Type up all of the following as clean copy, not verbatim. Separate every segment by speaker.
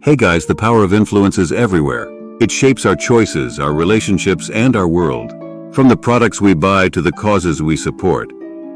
Speaker 1: Hey guys, the power of influence is everywhere. It shapes our choices, our relationships, and our world. From the products we buy to the causes we support,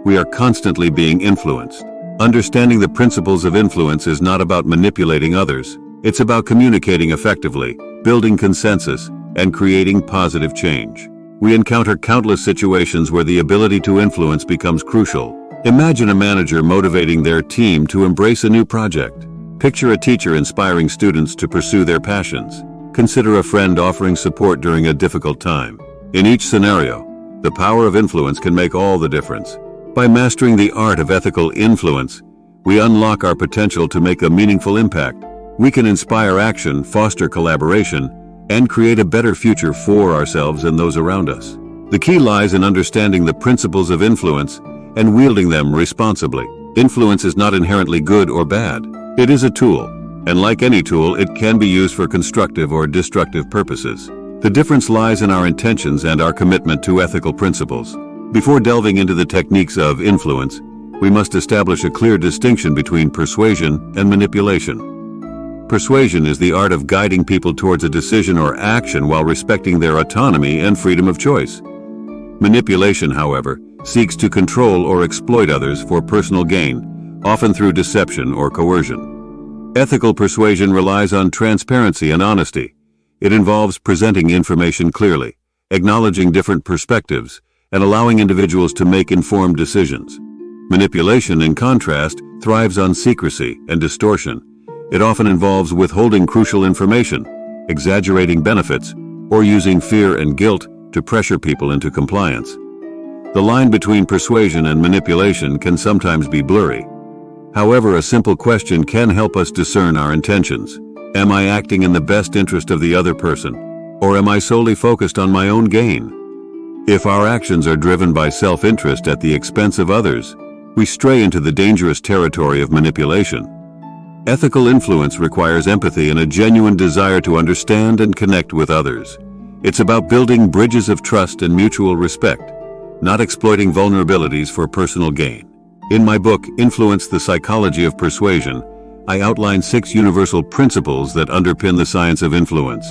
Speaker 1: we are constantly being influenced. Understanding the principles of influence is not about manipulating others. It's about communicating effectively, building consensus, and creating positive change. We encounter countless situations where the ability to influence becomes crucial. Imagine a manager motivating their team to embrace a new project. Picture a teacher inspiring students to pursue their passions. Consider a friend offering support during a difficult time. In each scenario, the power of influence can make all the difference. By mastering the art of ethical influence, we unlock our potential to make a meaningful impact. We can inspire action, foster collaboration, and create a better future for ourselves and those around us. The key lies in understanding the principles of influence and wielding them responsibly. Influence is not inherently good or bad. It is a tool, and like any tool, it can be used for constructive or destructive purposes. The difference lies in our intentions and our commitment to ethical principles. Before delving into the techniques of influence, we must establish a clear distinction between persuasion and manipulation. Persuasion is the art of guiding people towards a decision or action while respecting their autonomy and freedom of choice. Manipulation, however, seeks to control or exploit others for personal gain, often through deception or coercion. Ethical persuasion relies on transparency and honesty. It involves presenting information clearly, acknowledging different perspectives, and allowing individuals to make informed decisions. Manipulation, in contrast, thrives on secrecy and distortion. It often involves withholding crucial information, exaggerating benefits, or using fear and guilt to pressure people into compliance. The line between persuasion and manipulation can sometimes be blurry. However, a simple question can help us discern our intentions. Am I acting in the best interest of the other person, or am I solely focused on my own gain? If our actions are driven by self-interest at the expense of others, we stray into the dangerous territory of manipulation. Ethical influence requires empathy and a genuine desire to understand and connect with others. It's about building bridges of trust and mutual respect, not exploiting vulnerabilities for personal gain. In my book, Influence: The Psychology of Persuasion, I outline 6 universal principles that underpin the science of influence: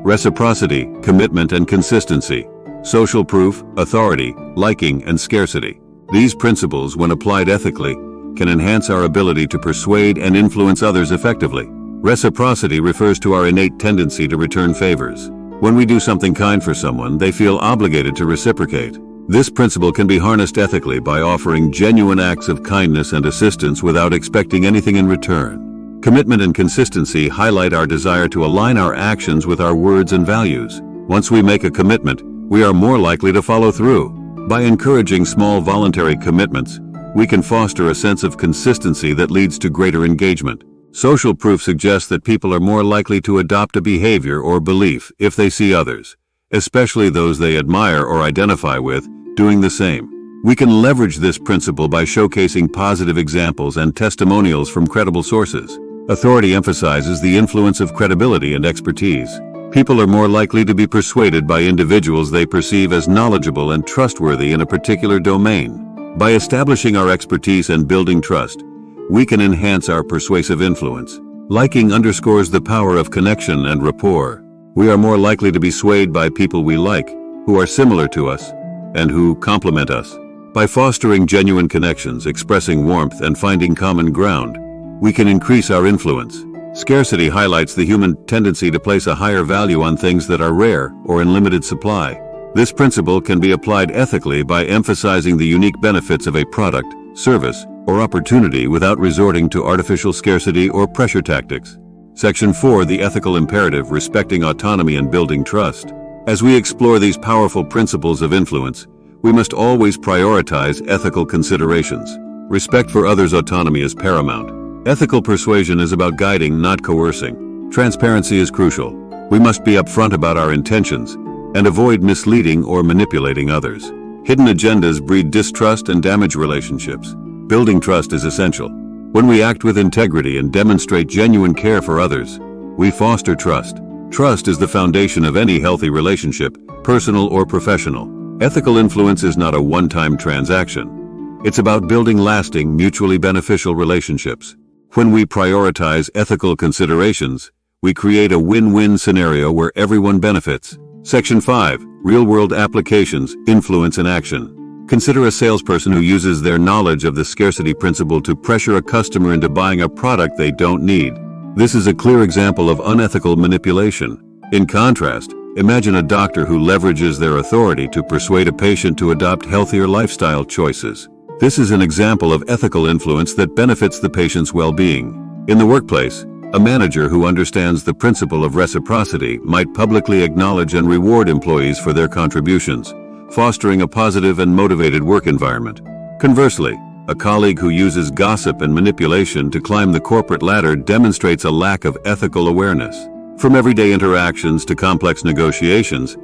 Speaker 1: reciprocity, commitment and consistency, social proof, authority, liking, and scarcity. These principles, when applied ethically, can enhance our ability to persuade and influence others effectively. Reciprocity refers to our innate tendency to return favors. When we do something kind for someone, they feel obligated to reciprocate. This principle can be harnessed ethically by offering genuine acts of kindness and assistance without expecting anything in return. Commitment and consistency highlight our desire to align our actions with our words and values. Once we make a commitment, we are more likely to follow through. By encouraging small voluntary commitments, we can foster a sense of consistency that leads to greater engagement. Social proof suggests that people are more likely to adopt a behavior or belief if they see others, especially those they admire or identify with, doing the same. We can leverage this principle by showcasing positive examples and testimonials from credible sources. Authority emphasizes the influence of credibility and expertise. People are more likely to be persuaded by individuals they perceive as knowledgeable and trustworthy in a particular domain. By establishing our expertise and building trust, we can enhance our persuasive influence. Liking underscores the power of connection and rapport. We are more likely to be swayed by people we like, who are similar to us, and who complement us. By fostering genuine connections, expressing warmth, and finding common ground, we can increase our influence. Scarcity highlights the human tendency to place a higher value on things that are rare or in limited supply. This principle can be applied ethically by emphasizing the unique benefits of a product, service, or opportunity without resorting to artificial scarcity or pressure tactics. Section 4, the ethical imperative: respecting autonomy and building trust. As we explore these powerful principles of influence, we must always prioritize ethical considerations. Respect for others' autonomy is paramount. Ethical persuasion is about guiding, not coercing. Transparency is crucial. We must be upfront about our intentions and avoid misleading or manipulating others. Hidden agendas breed distrust and damage relationships. Building trust is essential. When we act with integrity and demonstrate genuine care for others, we foster trust. Trust is the foundation of any healthy relationship, personal or professional. Ethical influence is not a one-time transaction. It's about building lasting, mutually beneficial relationships. When we prioritize ethical considerations, we create a win-win scenario where everyone benefits. Section 5. Real-world applications, influence and action. Consider a salesperson who uses their knowledge of the scarcity principle to pressure a customer into buying a product they don't need. This is a clear example of unethical manipulation. In contrast, imagine a doctor who leverages their authority to persuade a patient to adopt healthier lifestyle choices. This is an example of ethical influence that benefits the patient's well-being. In the workplace, a manager who understands the principle of reciprocity might publicly acknowledge and reward employees for their contributions, fostering a positive and motivated work environment. Conversely, a colleague who uses gossip and manipulation to climb the corporate ladder demonstrates a lack of ethical awareness. From everyday interactions to complex negotiations,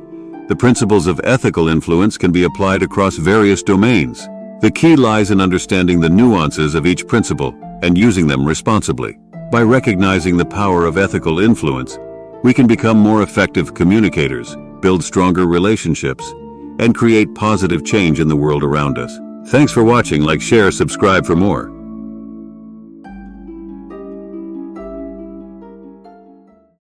Speaker 1: the principles of ethical influence can be applied across various domains. The key lies in understanding the nuances of each principle and using them responsibly. By recognizing the power of ethical influence, we can become more effective communicators, build stronger relationships, and create positive change in the world around us. Thanks for watching. Like, share, subscribe for more.